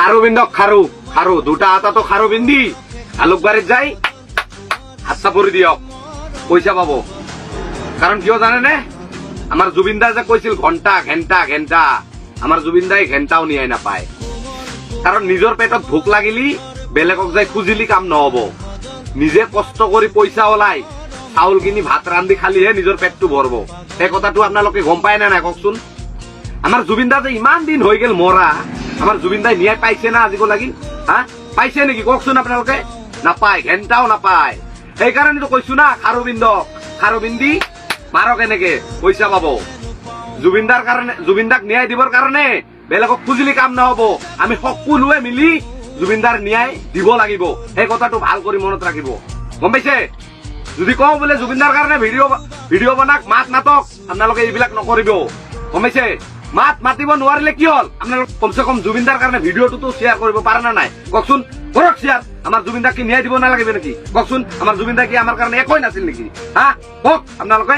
খাৰু বিন্দক খাৰু খাৰু দুটা হাততো খাৰু বিন্ধি আলোকবাৰীত যাই হাত চাপৰি দিয়ক, পইচা পাব। কাৰণ কিয় জানেনে, আমাৰ জুবিন দাই যে কৈছিল ঘণ্টা ঘেণ্টা ঘেণ্টা, আমাৰ জুবিন দাই ঘেণ্টাও নিয়াই নাপায়। কাৰণ নিজৰ পেটত ভোক লাগিলি বেলেগক যাই খুজিলি কাম নহব। নিজে কষ্ট কৰি পইচা ওলাই চাউল কিনি ভাত ৰান্ধি খালিহে নিজৰ পেটটো ভৰব। এই কথাটো আপোনালোকে গম পায় নে নাই কওকচোন? আমাৰ জুবিন দা যে ইমান দিন হৈ গেল মৰা, আমাৰ জুবিন দাই ন্যায় পাইছে না আজিকো লাগি? হা পাইছে নেকি কওকচোন আপোনালোকে? নাপায়, ঘেণ্টাও নাপায়। সেইকাৰণেতো কৈছো না, খাৰু বিন্দক খাৰু বিন্ধি মাৰক, এনেকে পইচা পাব। জুবিন দাক ন্যায় দিবৰ কাৰণে বেলেগক খুজিলি কাম নহব। আমি সকলোৱে মিলি জুবিন দাৰ ন্যায় দিব লাগিব। সেই কথাটো ভাল কৰি মনত ৰাখিব, গম পাইছে? যদি কওঁ বোলে জুবিন দাৰ কাৰণে ভিডিঅ' বনাক, মাত মাতক, আপোনালোকে এইবিলাক নকৰিব, গম পাইছে? মাতিব নোৱাৰিলে কি হল? আপোনালোকে কমচে কম জুবিন দাৰ কাৰণে ভিডিঅ'টোতো শ্বেয়াৰ কৰিব পাৰে না নাই কওকচোন? কৰক শ্বেয়াৰ। আমাৰ জুবিন দাক কি ন্যায় দিব নালাগিব নেকি কওকচোন? আমাৰ জুবিন দা কি আমাৰ কাৰণে একোই নাছিল নেকি? হা কওক আপোনালোকে।